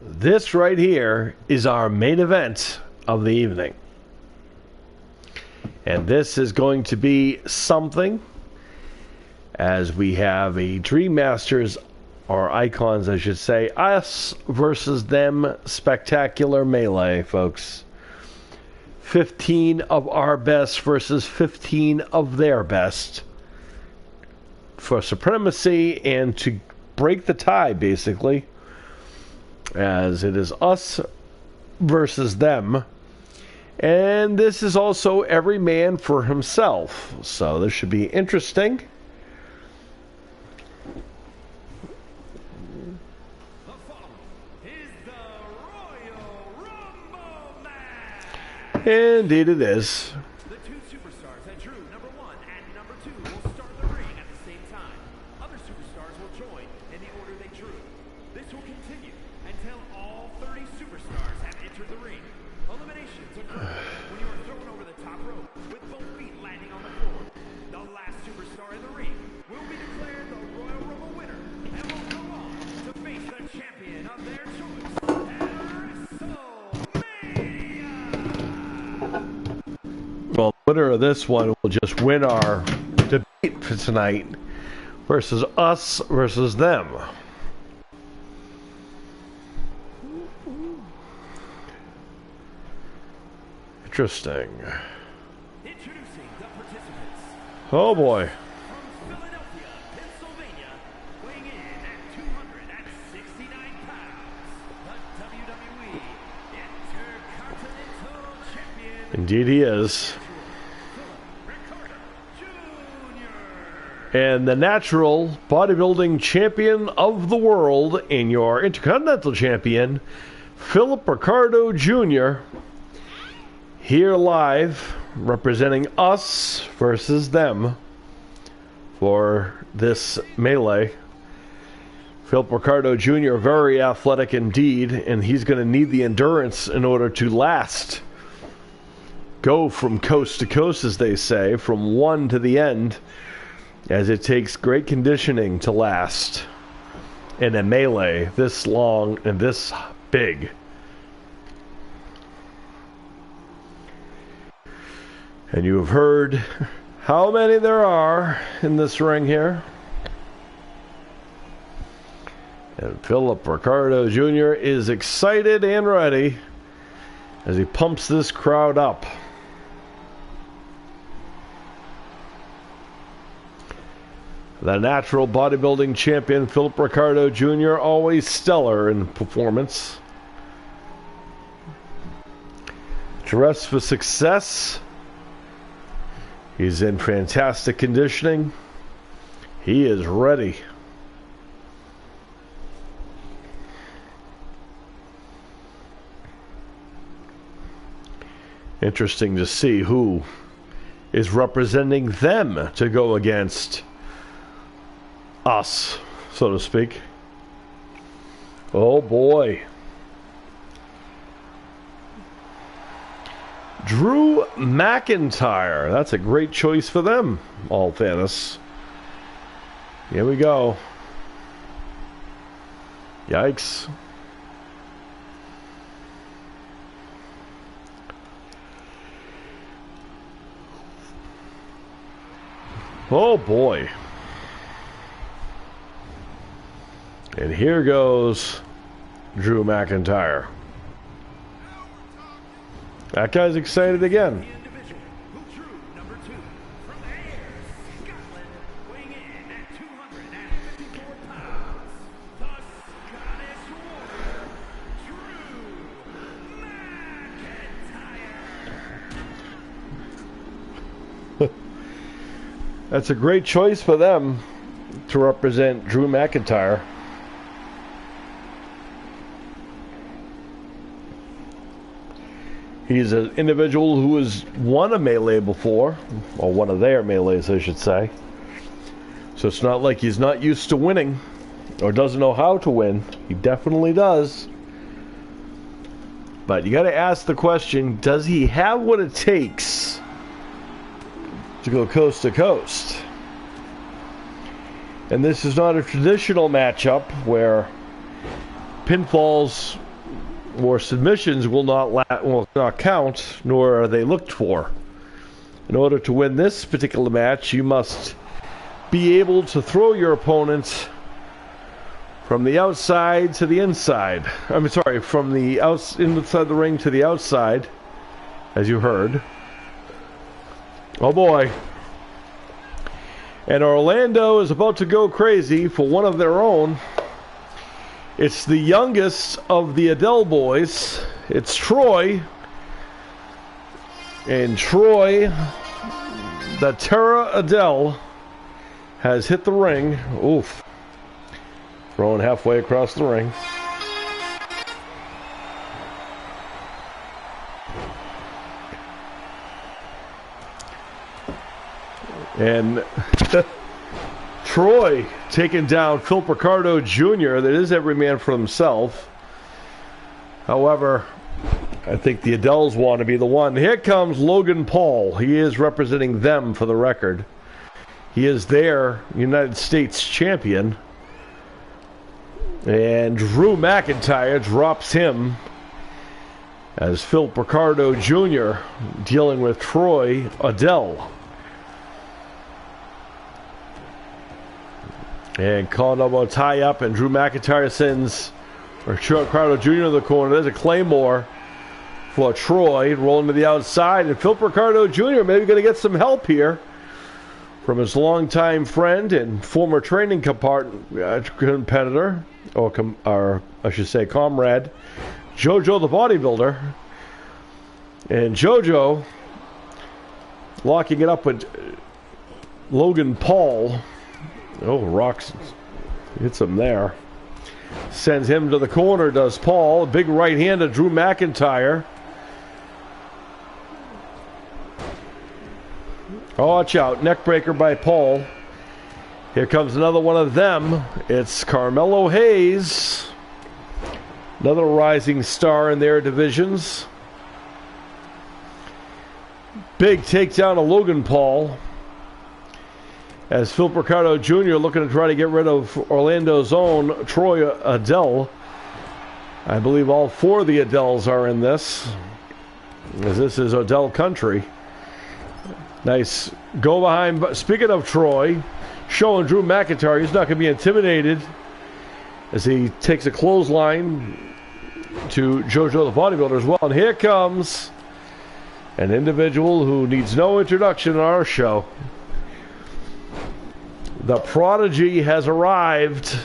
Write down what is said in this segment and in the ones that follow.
This right here is our main event of the evening. And this is going to be something, as we have a Dream Masters, or Icons I should say, us versus them spectacular melee, folks. 15 of our best versus 15 of their best for supremacy and to break the tie, basically, as it is us versus them. And this is also every man for himself, so this should be interesting. The following is the Royal Rumble match. Indeed it is. The two superstars that drew number 1 and number 2 will start the ring at the same time. Other superstars will join in the order they drew. This will continue until all 30 superstars have entered the ring. Eliminations occur when you are thrown over the top rope with both feet landing on the floor. The last superstar in the ring will be declared the Royal Rumble winner and will go on to face the champion of their choice at WrestleMania. Well, the winner of this one will just win our debate for tonight versus us versus them. Interesting. Introducing the participants. Oh boy. From Philadelphia, Pennsylvania, weighing in at 269 pounds, the WWE Intercontinental Champion, Indeed he is. Ricardo Jr. And the natural bodybuilding champion of the world and your Intercontinental Champion, Philip Ricardo Jr., here live representing us versus them for this melee. Philip Ricardo Jr., very athletic indeed, and he's going to need the endurance in order to last. Go from coast to coast, as they say, from one to the end, as it takes great conditioning to last in a melee this long and this big. And you have heard how many there are in this ring here. And Philip Ricardo Jr. is excited and ready as he pumps this crowd up. The natural bodybuilding champion, Philip Ricardo Jr., always stellar in performance. Dressed for success. He's in fantastic conditioning. He is ready. Interesting to see who is representing them to go against us, so to speak. Oh boy. Drew McIntyre. That's a great choice for them, all fairness. Here we go. Yikes. Oh boy. And here goes Drew McIntyre. That guy's excited again. The individual who drew number 2 from Ayr, Scotland, weighing in at 254 pounds, the Scottish Warrior, Drew McIntyre. That's a great choice for them to represent Drew McIntyre. He's an individual who has won a melee before, or one of their melees, I should say. So it's not like he's not used to winning, or doesn't know how to win. He definitely does. But you got to ask the question, does he have what it takes to go coast to coast? And this is not a traditional matchup where pinfalls or submissions will not count, nor are they looked for. In order to win this particular match, you must be able to throw your opponent from the outside to the inside. I'm sorry, from the inside the ring to the outside, as you heard. Oh boy. And Orlando is about to go crazy for one of their own. It's the youngest of the Adele boys. It's Troy. And Troy, the Terra Adele, has hit the ring. Oof. Throwing halfway across the ring. And Troy taking down Phil Ricardo Jr. That is every man for himself. However, I think the Adeles want to be the one. Here comes Logan Paul. He is representing them for the record. He is their United States champion. And Drew McIntyre drops him as Phil Ricardo Jr. dealing with Troy Adele. And calling up a tie up, and Drew McIntyre sends Ricardo Jr. to the corner. There's a Claymore for Troy, rolling to the outside, and Phil Ricardo Jr. maybe going to get some help here from his longtime friend and former training competitor, or I should say comrade, JoJo the Bodybuilder. And JoJo locking it up with Logan Paul. Oh, rocks hits him there. Sends him to the corner, does Paul. Big right hand to Drew McIntyre. Oh, watch out. Neckbreaker by Paul. Here comes another one of them. It's Carmelo Hayes. Another rising star in their divisions. Big takedown of Logan Paul. As Phil Ricardo Jr. looking to try to get rid of Orlando's own Troy Adele. I believe all four of the Adeles are in this, as this is Adele country. Nice go behind. Speaking of Troy, showing Drew McIntyre he's not going to be intimidated as he takes a clothesline to JoJo the Bodybuilder as well. And here comes an individual who needs no introduction on our show. The Prodigy has arrived,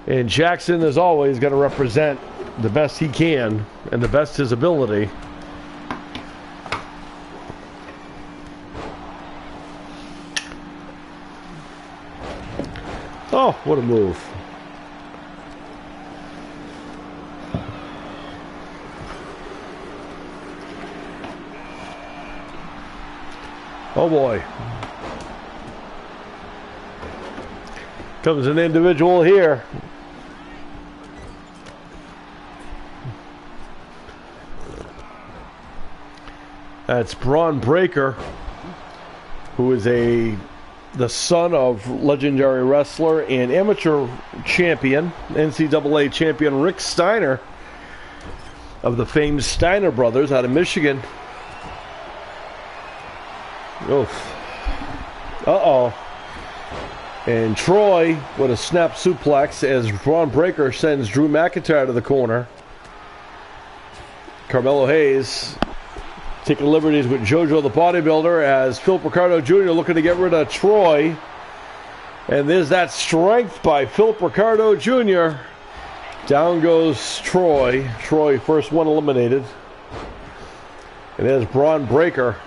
and Jackson, as always, going to represent the best he can and the best his ability. Oh, what a move. Oh boy. Comes an individual here. That's Braun Breaker, who is the son of legendary wrestler and amateur champion, NCAA champion Rick Steiner of the famed Steiner brothers out of Michigan. Oof. Uh-oh. And Troy with a snap suplex as Braun Breaker sends Drew McIntyre to the corner. Carmelo Hayes taking liberties with JoJo the Bodybuilder as Phil Ricardo Jr. looking to get rid of Troy. And there's that strength by Phil Ricardo Jr. Down goes Troy. Troy, first one eliminated. And there's Braun Breaker.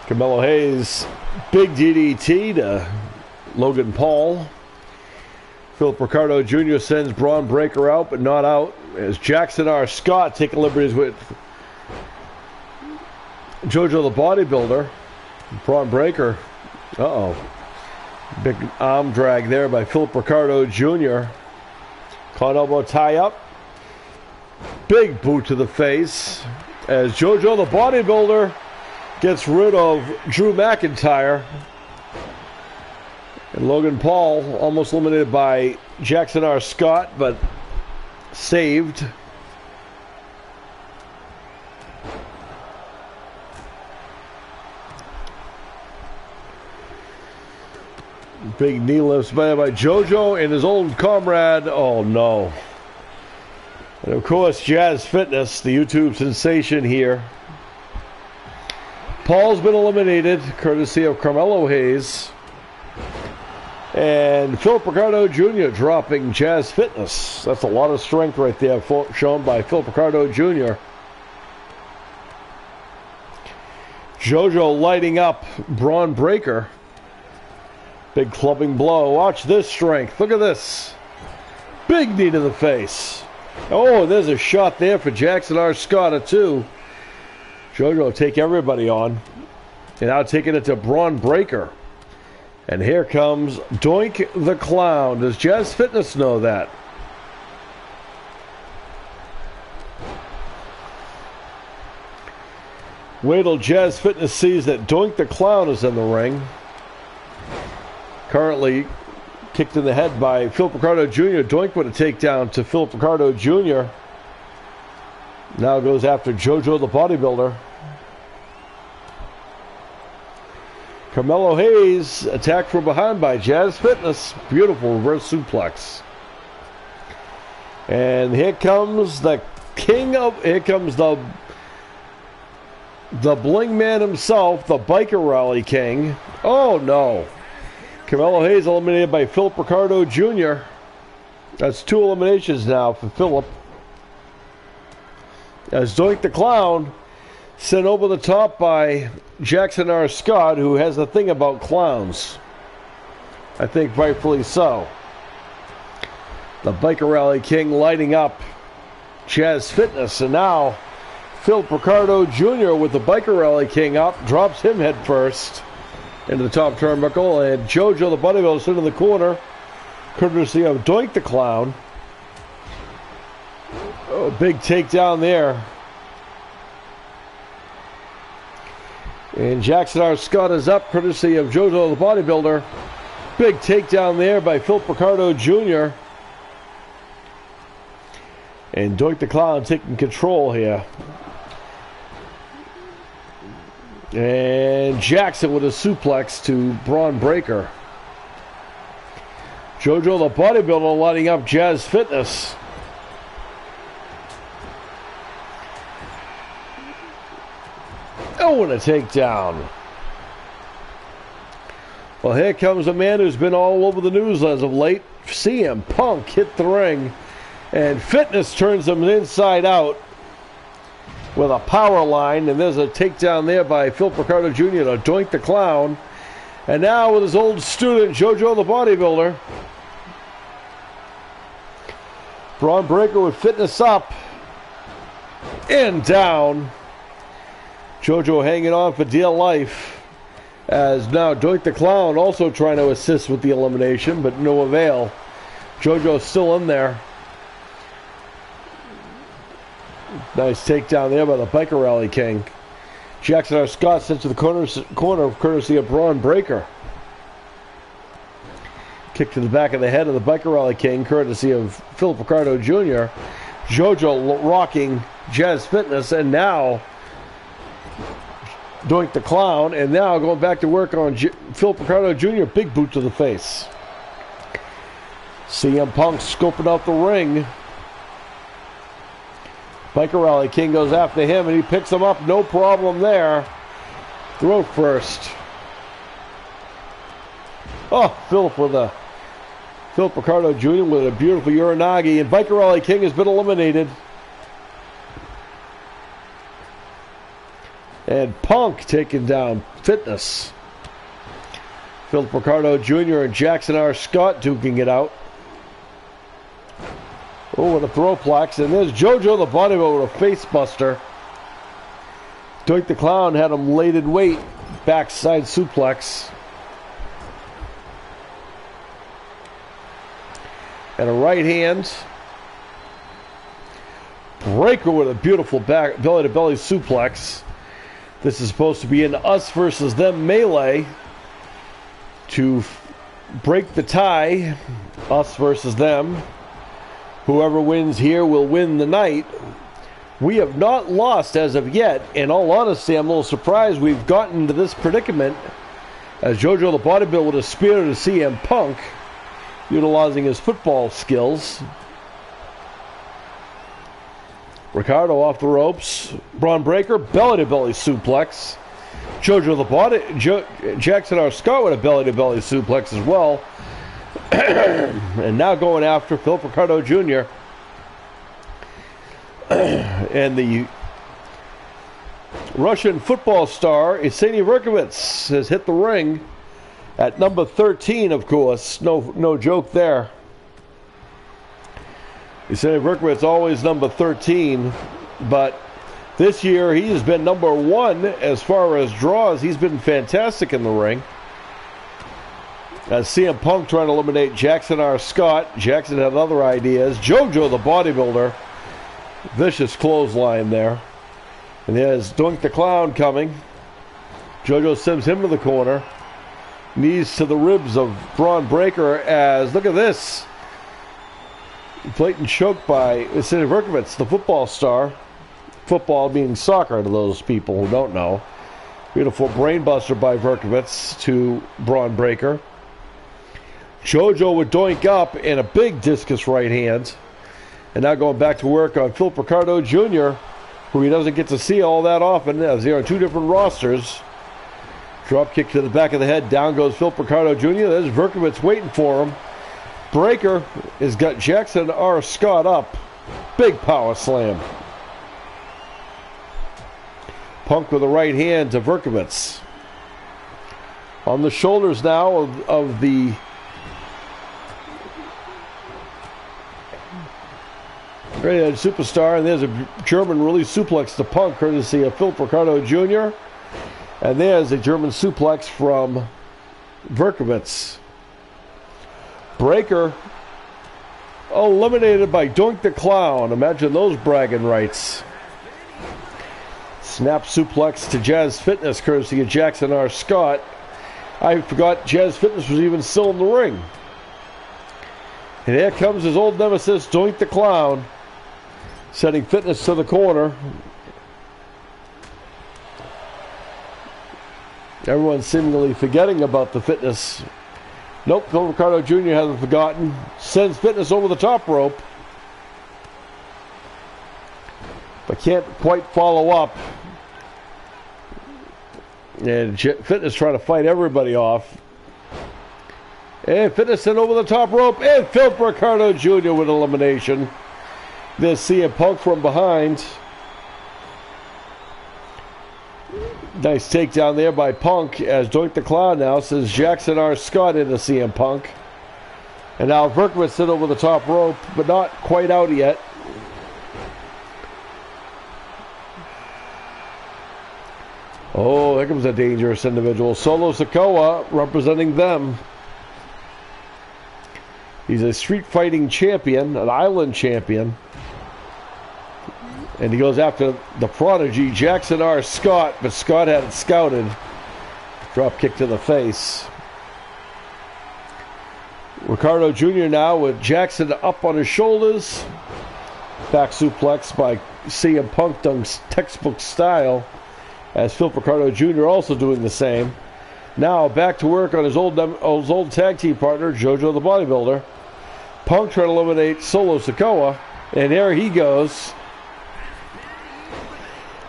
Carmelo Hayes, big DDT to Logan Paul. Philip Ricardo Jr. sends Braun Breaker out, but not out. As Jackson R. Scott taking liberties with JoJo the Bodybuilder. Braun Breaker. Uh-oh. Big arm drag there by Philip Ricardo Jr. Caught elbow tie up. Big boot to the face. As JoJo the Bodybuilder gets rid of Drew McIntyre. And Logan Paul almost eliminated by Jackson R. Scott, but saved. Big knee lifts by JoJo and his old comrade. Oh no. And of course, Jazz Fitness, the YouTube sensation here. Paul's been eliminated, courtesy of Carmelo Hayes. And Philip Ricardo Jr. dropping Jazz Fitness. That's a lot of strength right there shown by Philip Ricardo Jr. JoJo lighting up Braun Breaker. Big clubbing blow. Watch this strength. Look at this. Big knee to the face. Oh, there's a shot there for Jackson R. Scott at 2. JoJo will take everybody on. And now taking it to Braun Breaker. And here comes Doink the Clown. Does Jazz Fitness know that? Wait till Jazz Fitness sees that Doink the Clown is in the ring. Currently kicked in the head by Philip Ricardo Jr. Doink with a takedown to Philip Ricardo Jr. Now goes after JoJo the bodybuilder. Carmelo Hayes attacked from behind by Jazz Fitness. Beautiful reverse suplex. And here comes the king of... Here comes the bling man himself, the biker rally king. Oh no. Carmelo Hayes eliminated by Philip Ricardo Jr. That's 2 eliminations now for Philip. As Doink the Clown sent over the top by Jackson R. Scott, who has a thing about clowns. I think rightfully so. The Biker Rally King lighting up Jazz Fitness. And now Philip Ricardo Jr. with the Biker Rally King up, drops him head first into the top turnbuckle. And JoJo the bodybuilder sitting in the corner, courtesy of Doink the Clown. Oh, big takedown there. And Jackson R. Scott is up, courtesy of JoJo the bodybuilder. Big takedown there by Philip Ricardo Jr. And Doink the Clown taking control here. And Jackson with a suplex to Braun Breaker. JoJo the bodybuilder lighting up Jazz Fitness. Oh, and a takedown. Well, here comes a man who's been all over the news as of late. CM Punk hit the ring, and Fitness turns him inside out with a power line, and there's a takedown there by Philip Ricardo Jr. to Doink the Clown. And now with his old student, JoJo the bodybuilder. Braun Breaker with Fitness up and down. JoJo hanging on for dear life, as now Doink the Clown also trying to assist with the elimination, but no avail. JoJo's still in there. Nice takedown there by the Biker Rally King. Jackson R. Scott sent to the corner courtesy of Braun Breaker. Kick to the back of the head of the Biker Rally King, courtesy of Philip Ricardo Jr. JoJo rocking Jazz Fitness, and now Doink the Clown, and now going back to work on Philip Ricardo Jr. Big boot to the face. CM Punk scoping out the ring. Biker Rally King goes after him, and he picks him up. No problem there. Throat first. Oh, Philip Ricardo Jr. with a beautiful Uranagi, and Biker Rally King has been eliminated. And Punk taking down Fitness. Philip Ricardo Jr. and Jackson R. Scott duking it out. Oh, with a throwplex. And there's JoJo the bodybuilder with a face buster. Doink the Clown had him laid in weight. Backside suplex. And a right hand. Breaker with a beautiful back belly-to-belly suplex. This is supposed to be an us versus them melee to break the tie, us versus them. Whoever wins here will win the night. We have not lost as of yet. In all honesty, I'm a little surprised we've gotten to this predicament, as JoJo the Bodybuilder would have speared to CM Punk, utilizing his football skills. Ricardo off the ropes. Braun Breaker, belly-to-belly suplex. JoJo the Jackson R. Scott with a belly-to-belly suplex as well. And now going after Philip Ricardo Jr. And the Russian football star, Iseni Verkovitz, has hit the ring at number 13, of course. No joke there. Iseni Verkovitz always number 13, but this year he has been number 1 as far as draws. He's been fantastic in the ring. As CM Punk trying to eliminate Jackson R. Scott. Jackson had other ideas. JoJo the Bodybuilder. Vicious clothesline there. And there's Doink the Clown coming. JoJo sends him to the corner. Knees to the ribs of Braun Breaker as, look at this. Blatant choke by Iseni Verkovitz, the football star. Football meaning soccer to those people who don't know. Beautiful brainbuster by Verkovitz to Braun Breaker. JoJo would doink up in a big discus right hand. And now going back to work on Philip Ricardo Jr., who he doesn't get to see all that often, as they're on 2 different rosters. Drop kick to the back of the head. Down goes Philip Ricardo Jr. There's Verkovitz waiting for him. Breaker has got Jackson R. Scott up. Big power slam. Punk with the right hand to Verkovitz. On the shoulders now of the redhead superstar, and there's a German release suplex to Punk, courtesy of Philip Ricardo Jr. And there's a German suplex from Verkovitz. Breaker eliminated by Doink the Clown. Imagine those bragging rights. Snap suplex to Jazz Fitness, courtesy of Jackson R. Scott. I forgot Jazz Fitness was even still in the ring. And here comes his old nemesis, Doink the Clown, setting Fitness to the corner. Everyone's seemingly forgetting about the Fitness. Nope, Phil Ricardo Jr. hasn't forgotten. Sends Fitness over the top rope. But can't quite follow up. And Fitness trying to fight everybody off. And Fitness sent over the top rope. And Phil Ricardo Jr. with elimination. There's CM Punk from behind. Nice takedown there by Punk as Doink the Clown now sends Jackson R. Scott into CM Punk. And now Verkovitz sent over the top rope, but not quite out yet. Oh, here comes a dangerous individual. Solo Sikoa representing them. He's a street fighting champion, an island champion. And he goes after the prodigy, Jackson R. Scott, but Scott had it scouted. Drop kick to the face. Ricardo Jr. now with Jackson up on his shoulders. Back suplex by CM Punk done textbook style, as Phil Ricardo Jr. also doing the same. Now back to work on his old tag team partner, JoJo the Bodybuilder. Punk trying to eliminate Solo Sikoa, and there he goes.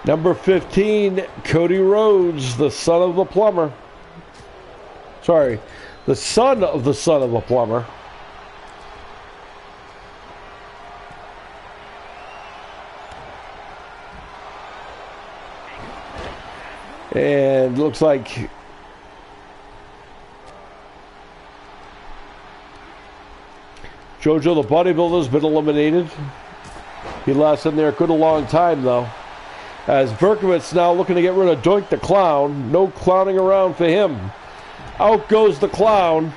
Number 15, Cody Rhodes, the son of the plumber. Sorry, the son of the plumber. And looks like JoJo the Bodybuilder's been eliminated. He lasted in there a good long time though. As Verkovitz now looking to get rid of Doink the Clown. No clowning around for him. Out goes the Clown.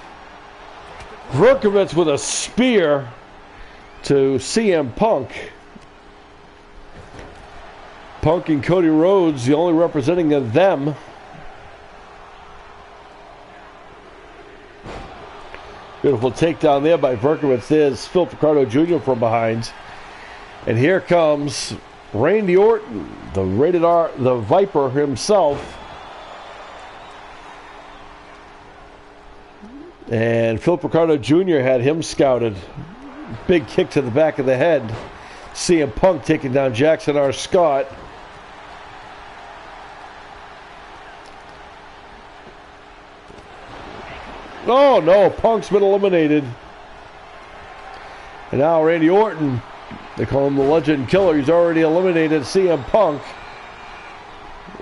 Verkovitz with a spear to CM Punk. Punk and Cody Rhodes, the only representing of them. Beautiful takedown there by Verkovitz. There's Phil Ricardo Jr. from behind. And here comes Randy Orton, the rated R, the Viper himself. And Phil Ricardo Jr. had him scouted. Big kick to the back of the head. CM Punk taking down Jackson R. Scott. Oh no, Punk's been eliminated. And now Randy Orton, they call him the Legend Killer. He's already eliminated CM Punk.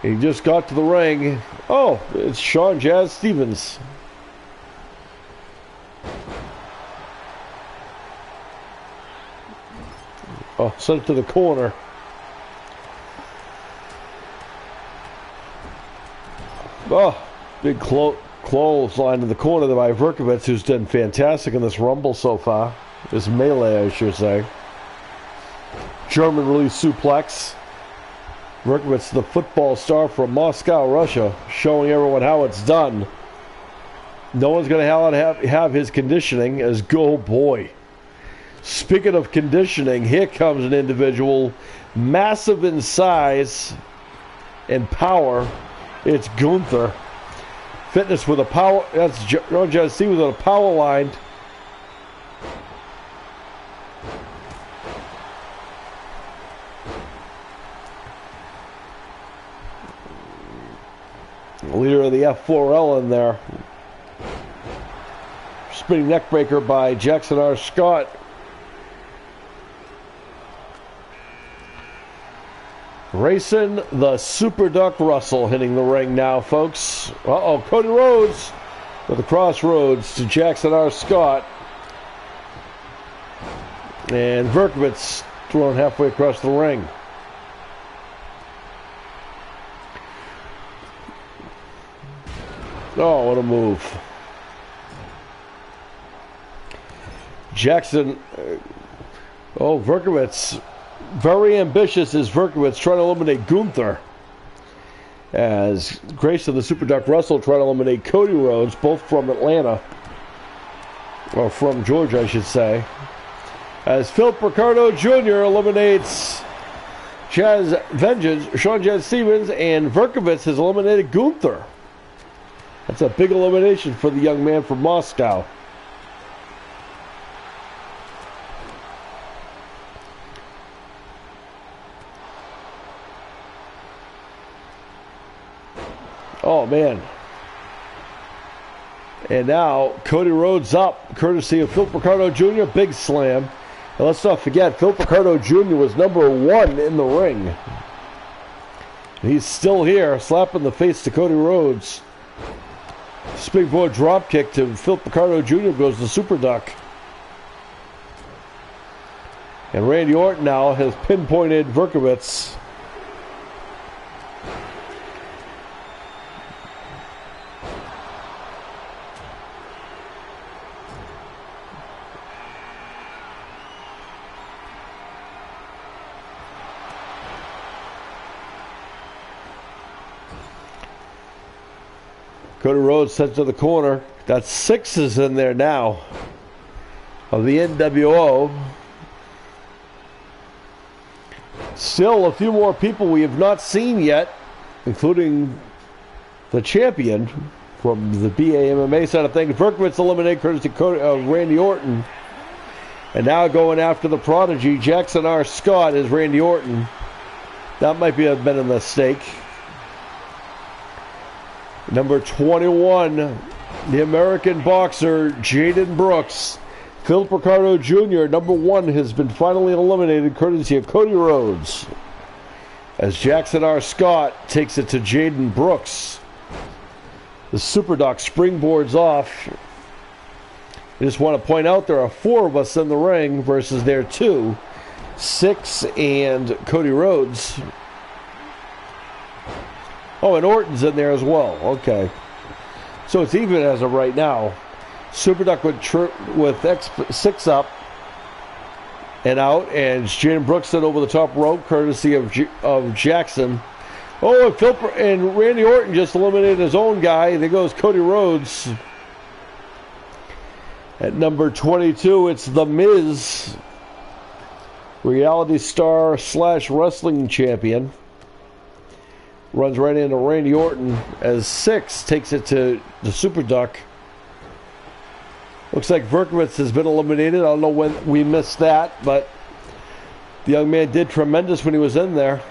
He just got to the ring. Oh, it's Sean Jazz Stevens. Oh, sent it to the corner. Oh, big clothesline in the corner there by Verkovitz, who's done fantastic in this Rumble so far. This melee, I should say. German release suplex. Verkovitz, the football star from Moscow, Russia, showing everyone how it's done. No one's going to have his conditioning as go boy. Speaking of conditioning, here comes an individual massive in size and power. It's Gunther. Fitness with a power. That's John Jesse with a power line. Leader of the F4L in there. Spinning neckbreaker by Jackson R. Scott. Racing the Super Duck Russell hitting the ring now, folks. Uh-oh, Cody Rhodes with the crossroads to Jackson R. Scott. And Verkovitz thrown halfway across the ring. Oh, what a move. Jackson, Verkovitz, very ambitious is Verkovitz trying to eliminate Gunther. As Grayson the Super Duck Russell trying to eliminate Cody Rhodes, both from Atlanta. Or from Georgia, I should say. As Philip Ricardo Jr. eliminates Sean Jazz Stevens, and Verkovitz has eliminated Gunther. That's a big elimination for the young man from Moscow. Oh, man. And now Cody Rhodes up, courtesy of Phil Ricardo Jr. Big slam. And let's not forget, Phil Ricardo Jr. was #1 in the ring. He's still here, slapping the face to Cody Rhodes. Springboard drop kick to Phil Ricardo Jr. goes the Super Duck. And Randy Orton now has pinpointed Verkovitz. Cody Rhodes sent to the corner. Got 6s in there now of the NWO. Still a few more people we have not seen yet, including the champion from the BAMMA side of things. Verkovitz eliminated courtesy of Randy Orton. And now going after the prodigy, Jackson R. Scott, is Randy Orton. That might be been a mistake. Number 21, the American boxer, Jaden Brooks. Phil Ricardo Jr., #1, has been finally eliminated courtesy of Cody Rhodes. As Jackson R. Scott takes it to Jaden Brooks. The Super Duck springboards off. I just want to point out there are 4 of us in the ring versus their 2. 6 and Cody Rhodes. Oh, and Orton's in there as well. Okay. So it's even as of right now. Super Duck with 6 up and out. And Jaden Brooks in over the top rope, courtesy of Jackson. Oh, and Randy Orton just eliminated his own guy. There goes Cody Rhodes. At number 22, it's The Miz, reality star / wrestling champion. Runs right into Randy Orton as 6 takes it to the Super Duck. Looks like Verkovitz has been eliminated. I don't know when we missed that, but the young man did tremendous when he was in there.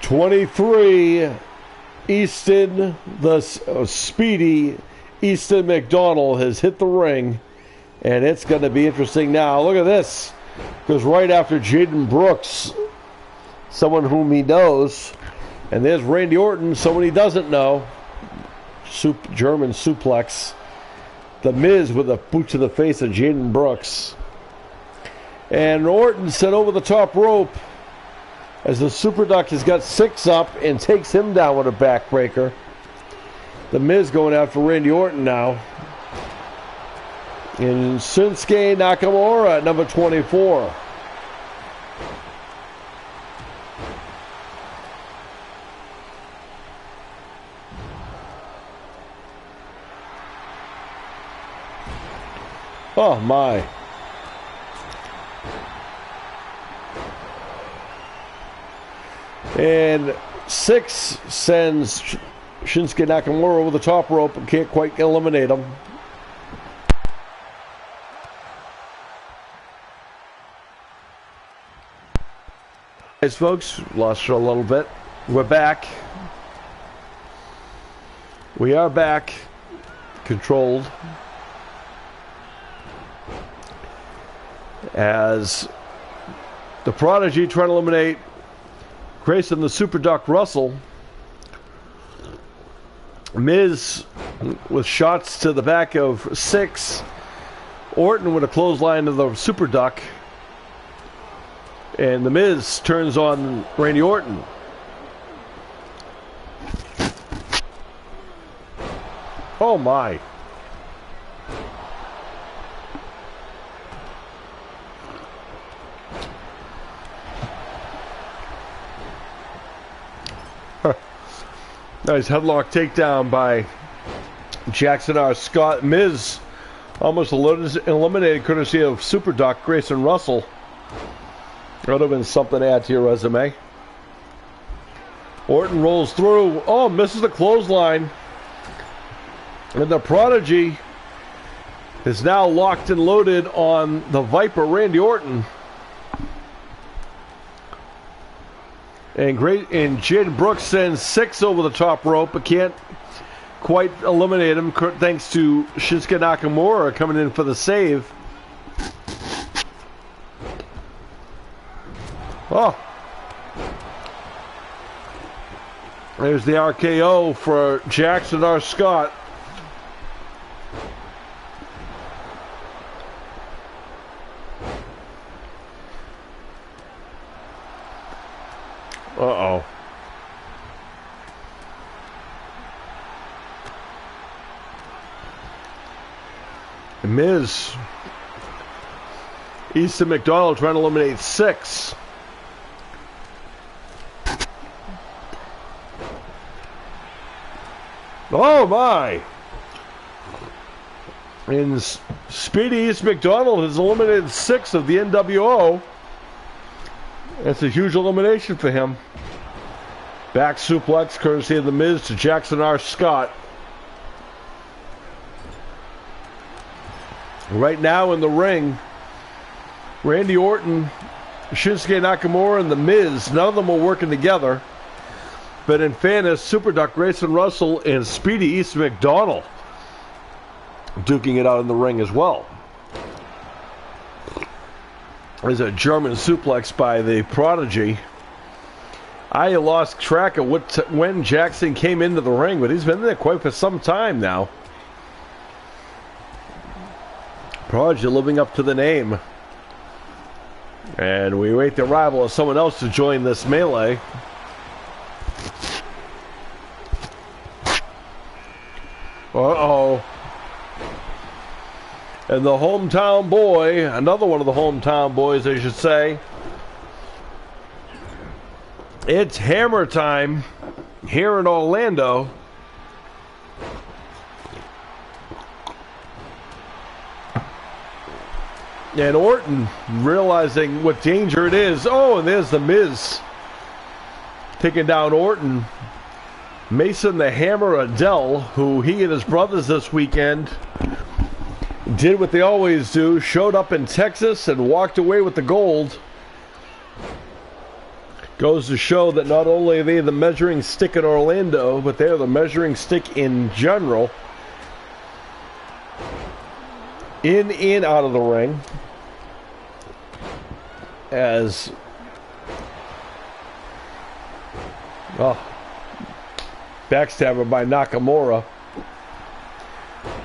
'23, Easton, the speedy Easton McDonald has hit the ring, and it's going to be interesting now. Look at this. Goes right after Jaden Brooks, someone whom he knows. And there's Randy Orton, someone he doesn't know. German suplex. The Miz with a boot to the face of Jaden Brooks. And Orton sent over the top rope as the Super Duck has got 6 up and takes him down with a backbreaker. The Miz going after Randy Orton now. And Shinsuke Nakamura at number 24. Oh my. And 6 sends Shinsuke Nakamura over the top rope and can't quite eliminate him. Guys, folks, lost for a little bit. We're back. We are back. Controlled. As the Prodigy trying to eliminate Grayson the Super Duck Russell. Miz with shots to the back of 6. Orton with a clothesline to the Super Duck. And the Miz turns on Randy Orton. Oh my. Nice headlock takedown by Jackson R. Scott. Miz almost eliminated courtesy of Super Duck Grayson Russell. That would have been something to add to your resume. Orton rolls through. Oh, misses the clothesline. And the Prodigy is now locked and loaded on the Viper, Randy Orton. And Jaden Brooks sends 6 over the top rope, but can't quite eliminate him thanks to Shinsuke Nakamura coming in for the save. Oh. There's the RKO for Jackson R. Scott. Uh-oh. Miz. Easton McDonald trying to eliminate 6. Oh my! And Speedy East McDonald has eliminated 6 of the NWO. That's a huge elimination for him. Back suplex, courtesy of The Miz to Jackson R. Scott. Right now in the ring, Randy Orton, Shinsuke Nakamura, and The Miz, none of them are working together. But in fairness, Super Duck Grayson Russell and Speedy East McDonald duking it out in the ring as well. There's a German suplex by the Prodigy. I lost track of when Jackson came into the ring, but he's been there quite for some time now. Prodigy living up to the name. And we wait the arrival of someone else to join this melee. Uh-oh. And the hometown boy, another one of the hometown boys, I should say. It's hammer time here in Orlando. And Orton realizing what danger it is. Oh, and there's the Miz taking down Orton. Mason the Hammer Adele, who he and his brothers this weekend did what they always do, showed up in Texas and walked away with the gold. Goes to show that not only are they the measuring stick in Orlando, but they're the measuring stick in general. In and out of the ring. As... oh, backstabber by Nakamura.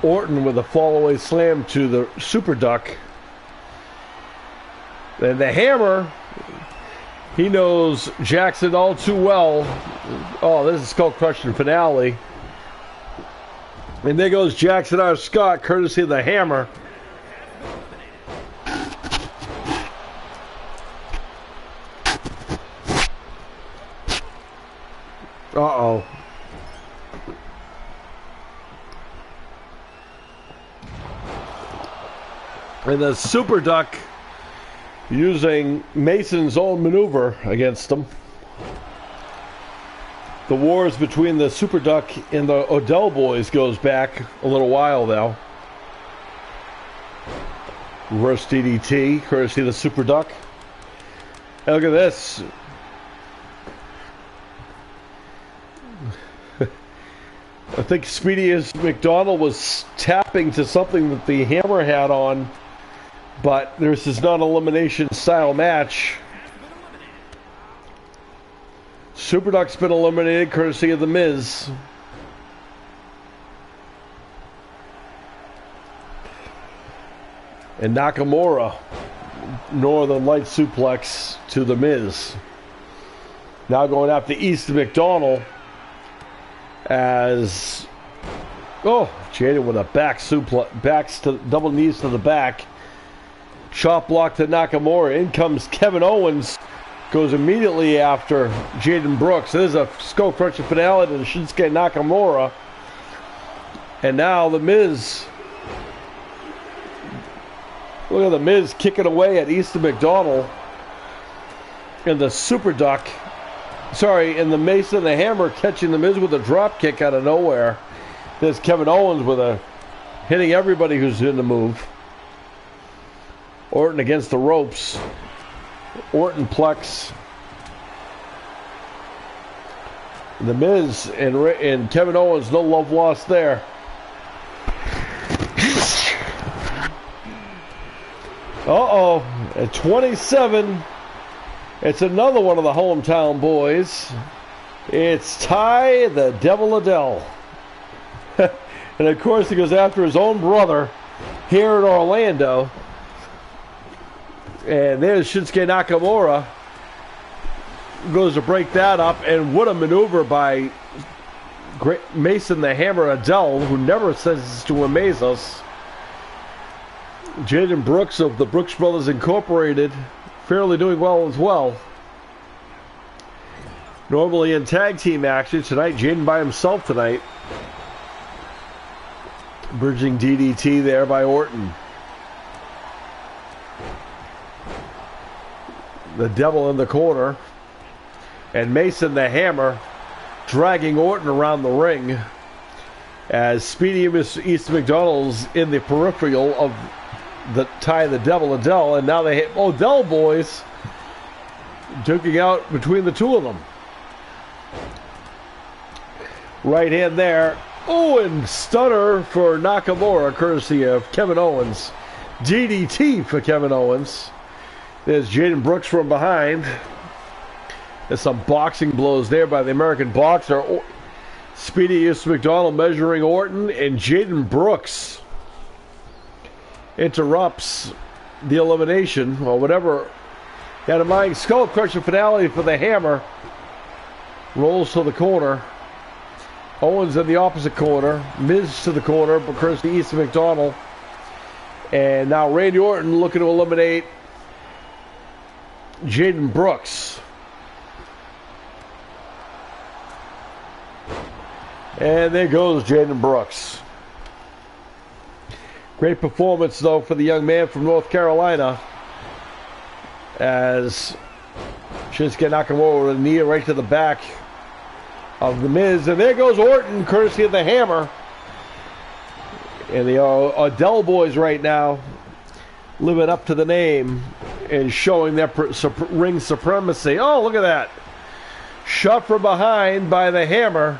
Orton with a fall-away slam to the Super Duck. And the Hammer, he knows Jackson all too well. Oh, this is skull-crushing finale. And there goes Jackson R. Scott, courtesy of the Hammer. Uh-oh. And the Super Duck using Mason's own maneuver against him. The wars between the Super Duck and the Odell boys goes back a little while now. Reverse DDT, courtesy of the Super Duck. And look at this. I think Speedy as McDonald was tapping to something that the Hammer had on, but this is not an elimination style match. Super Duck's been eliminated courtesy of the Miz. And Nakamura, Northern Light suplex to the Miz. Now going after East McDonald as, oh, Jaden with a back suplex, backs to double knees to the back. Chop block to Nakamura. In comes Kevin Owens. Goes immediately after Jaden Brooks. There's a skull crusher finale to the Shinsuke Nakamura. And now the Miz. Look at the Miz kicking away at Easton McDonald. And the Super Duck. Sorry, and the Mason the Hammer catching the Miz with a drop kick out of nowhere. There's Kevin Owens with a hitting everybody who's in the move. Orton against the ropes. Orton-plex. The Miz and Kevin Owens, no love lost there. Uh-oh. At 27, it's another one of the hometown boys. It's Ty the Devil Adele. And of course he goes after his own brother here in Orlando. And there's Shinsuke Nakamura. Goes to break that up. And what a maneuver by Mason the Hammer Adele, who never ceases to amaze us. Jaden Brooks of the Brooks Brothers Incorporated, fairly doing well as well. Normally in tag team action tonight, Jaden by himself tonight. Bridging DDT there by Orton. The Devil in the corner. And Mason the Hammer dragging Orton around the ring as Speedy East McDonald's in the peripheral of the Ty the Devil Adele. And now they hit Odell boys duking out between the two of them. Right hand there. Oh, and stunner for Nakamura courtesy of Kevin Owens. DDT for Kevin Owens. There's Jaden Brooks from behind. There's some boxing blows there by the American boxer. Speedy East McDonald measuring Orton, and Jaden Brooks interrupts the elimination, or whatever. Got a mind skull crusher finale for the Hammer. Rolls to the corner. Owens in the opposite corner. Miz to the corner, because the East McDonald. And now Randy Orton looking to eliminate Jaden Brooks. And there goes Jaden Brooks. Great performance, though, for the young man from North Carolina, as Shinsuke Nakamura with a knee right to the back of The Miz. And there goes Orton, courtesy of the hammer. And the Adele boys right now living up to the name and showing their ring supremacy. Oh, look at that. Shot from behind by the hammer,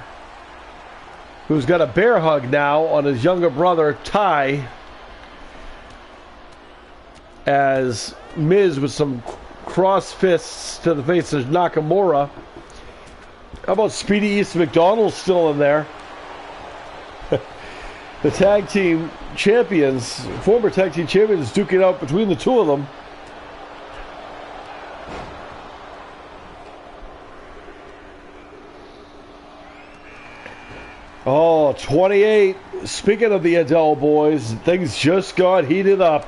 who's got a bear hug now on his younger brother, Ty, as Miz with some cross fists to the face of Nakamura. How about Speedy East McDonald still in there? The tag team champions, former tag team champions, duking out between the two of them. Oh, 28. Speaking of the Adele boys, things just got heated up.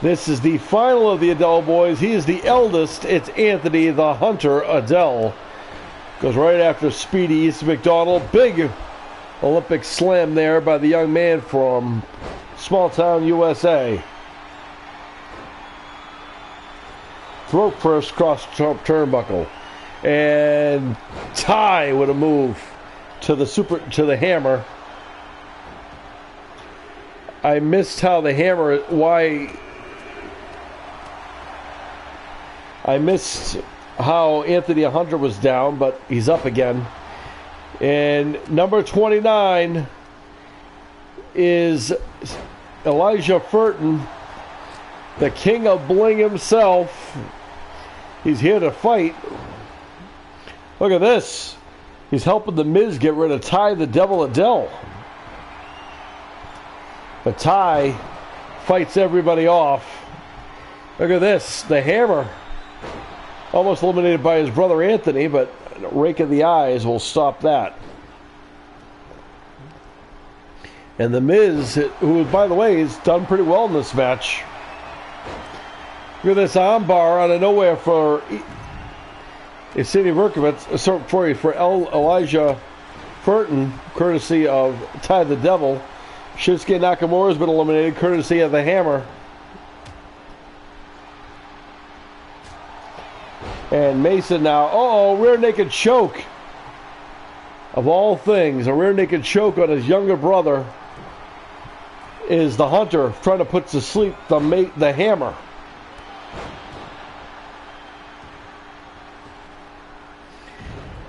This is the final of the Adele boys. He is the eldest. It's Anthony the Hunter Adele. Goes right after Speedy East McDonald. Big Olympic slam there by the young man from small town USA. Throat first, cross turnbuckle. And Ty with a move to the hammer. I missed how the hammer, I missed how Anthony Hunter was down, but he's up again. And number 29 is Elijah Furton, the king of bling himself. He's here to fight. Look at this. He's helping the Miz get rid of Ty the Devil Adele. But Ty fights everybody off. Look at this. The hammer almost eliminated by his brother Anthony, but a rake of the eyes will stop that. And the Miz, who, by the way, has done pretty well in this match. Look at this armbar out of nowhere for Cindy Verkovitz, for Elijah Furton, courtesy of Ty the Devil. Shinsuke Nakamura has been eliminated, courtesy of the hammer. And Mason now, rear naked choke. Of all things, a rear naked choke on his younger brother is the Hunter trying to put to sleep the hammer.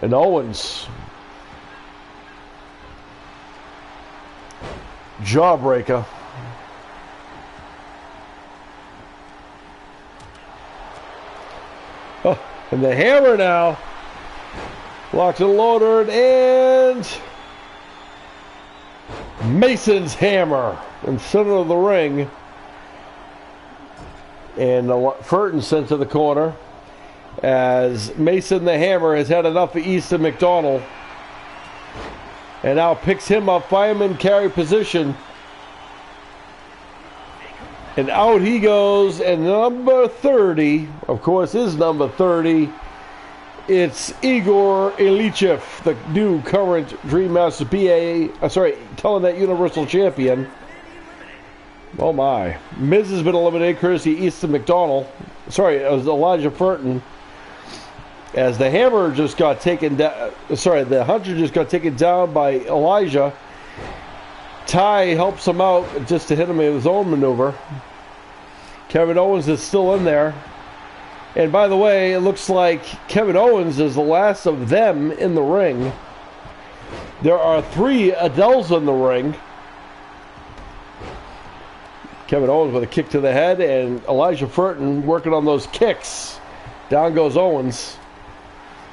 And Owens. Jawbreaker. Oh, and the hammer now. Locked and loaded, and Mason's hammer in center of the ring. And Furton sent to the corner as Mason the Hammer has had enough of Easton McDonald. And now picks him up, fireman carry position. And out he goes, and number 30, of course, is number 30. It's Igor Ilichev, the new current Dream Master Telenet Universal Champion. Oh my. Miz has been eliminated courtesy Easton McDonald. It was Elijah Furton. As the hammer just got taken down, the Hunter just got taken down by Elijah. Ty helps him out just to hit him in his own maneuver. Kevin Owens is still in there. And by the way, it looks like Kevin Owens is the last of them in the ring. There are 3 Adeles in the ring. Kevin Owens with a kick to the head, and Elijah Furton working on those kicks. Down goes Owens.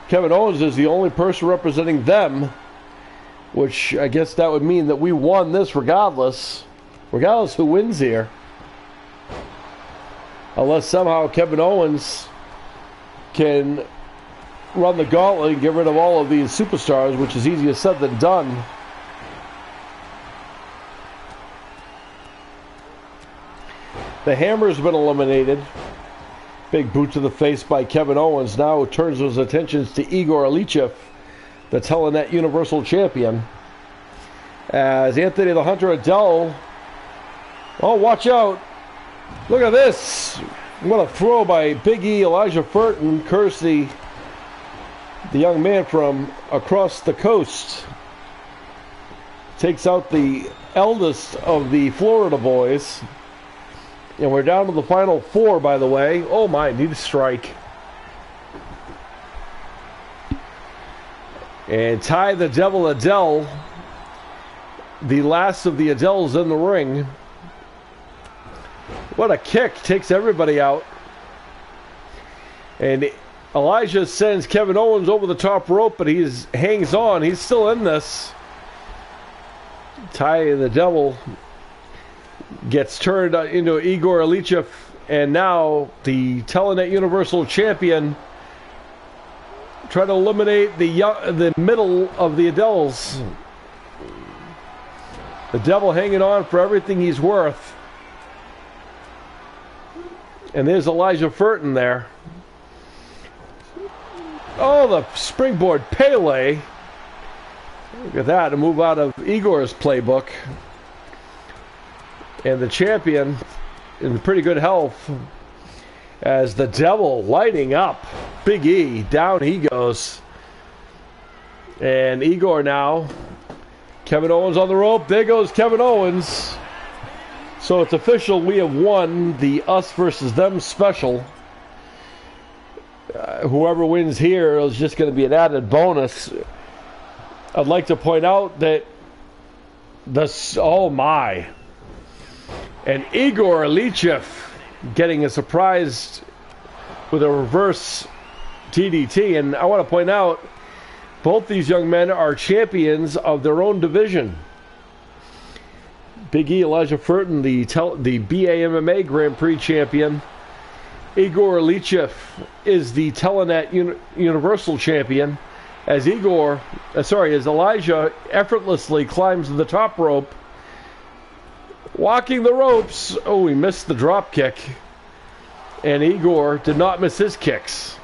Kevin Owens is the only person representing them, which I guess that would mean that we won this regardless who wins here. Unless somehow Kevin Owens can run the gauntlet and get rid of all of these superstars, which is easier said than done. The Hammer's been eliminated. Big boot to the face by Kevin Owens. Now turns his attentions to Igor Alichev, the Telenet Universal Champion. As Anthony the Hunter Adele. Oh, watch out. Look at this. What a throw by Big E, Elijah Furton, courtesy the young man from across the coast. Takes out the eldest of the Florida boys. And we're down to the final four, by the way. Oh my, need a strike. And Ty the Devil Adele, the last of the Adeles in the ring. What a kick, takes everybody out. And Elijah sends Kevin Owens over the top rope, but he hangs on. He's still in this. Ty the Devil gets turned into Igor Alichev, and now the Telenet Universal Champion trying to eliminate the middle of the Adeles. The Devil hanging on for everything he's worth. And there's Elijah Furton there. Oh, the springboard Pele. Look at that, a move out of Igor's playbook. And the champion in pretty good health as the Devil lighting up. Big E, down he goes. And Igor now. Kevin Owens on the rope. There goes Kevin Owens. So it's official. We have won the us versus them special. Whoever wins here is just going to be an added bonus. I'd like to point out that oh my. And Igor Alichev getting a surprise with a reverse DDT. And I want to point out, both these young men are champions of their own division. Big E, Elijah Furton, the BAMMA Grand Prix champion. Igor Alichev is the Telenet Universal Champion. As Elijah effortlessly climbs the top rope, walking the ropes. Oh, he missed the drop kick. And Igor did not miss his kicks.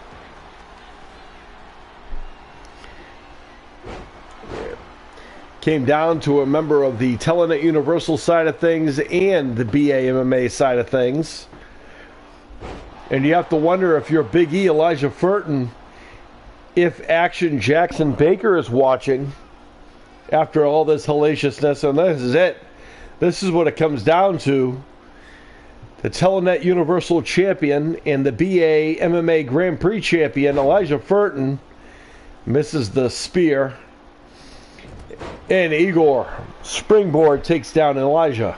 Came down to a member of the Telenet Universal side of things and the BAMMA side of things. And you have to wonder, if you're Big E, Elijah Furton, if Action Jackson Baker is watching after all this hellaciousness. And this is it. This is what it comes down to. The Telenet Universal Champion and the BAMMA Grand Prix Champion, Elijah Furton, misses the spear. And Igor, springboard, takes down Elijah.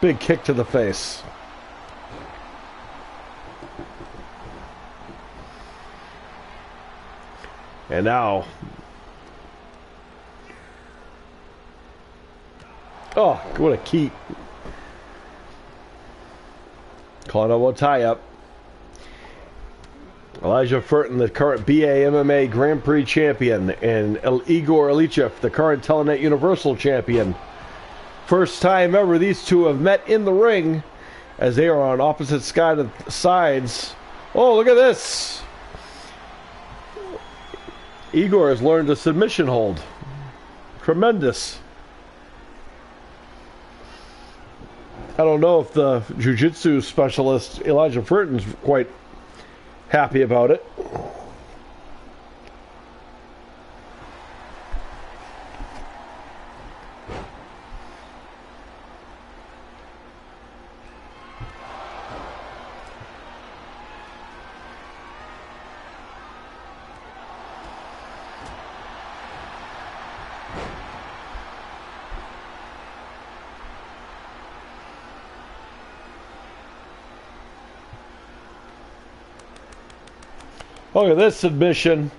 Big kick to the face. And now, oh, what a key. Calling out a tie-up. Elijah Furton, the current BAMMA Grand Prix champion, and Igor Alichev, the current Telenet Universal champion. First time ever these two have met in the ring, as they are on opposite sides. Oh, look at this. Igor has learned a submission hold. Tremendous. I don't know if the jiu-jitsu specialist Elijah Furton's quite happy about it. Look at this submission.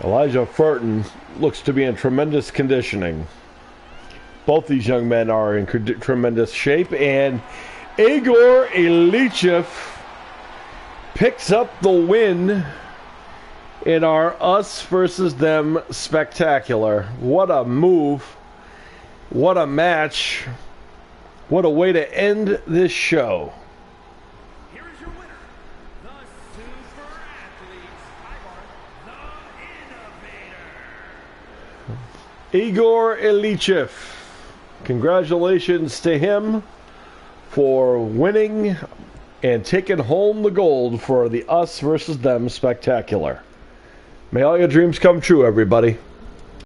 Elijah Furton looks to be in tremendous conditioning. Both these young men are in tremendous shape, and Igor Ilichev picks up the win in our us versus them spectacular. What a move. What a match. What a way to end this show. Here is your winner, the Super Athletes, Ivar, the Innovator. Igor Ilichev. Congratulations to him for winning and taking home the gold for the us versus them spectacular. May all your dreams come true, everybody.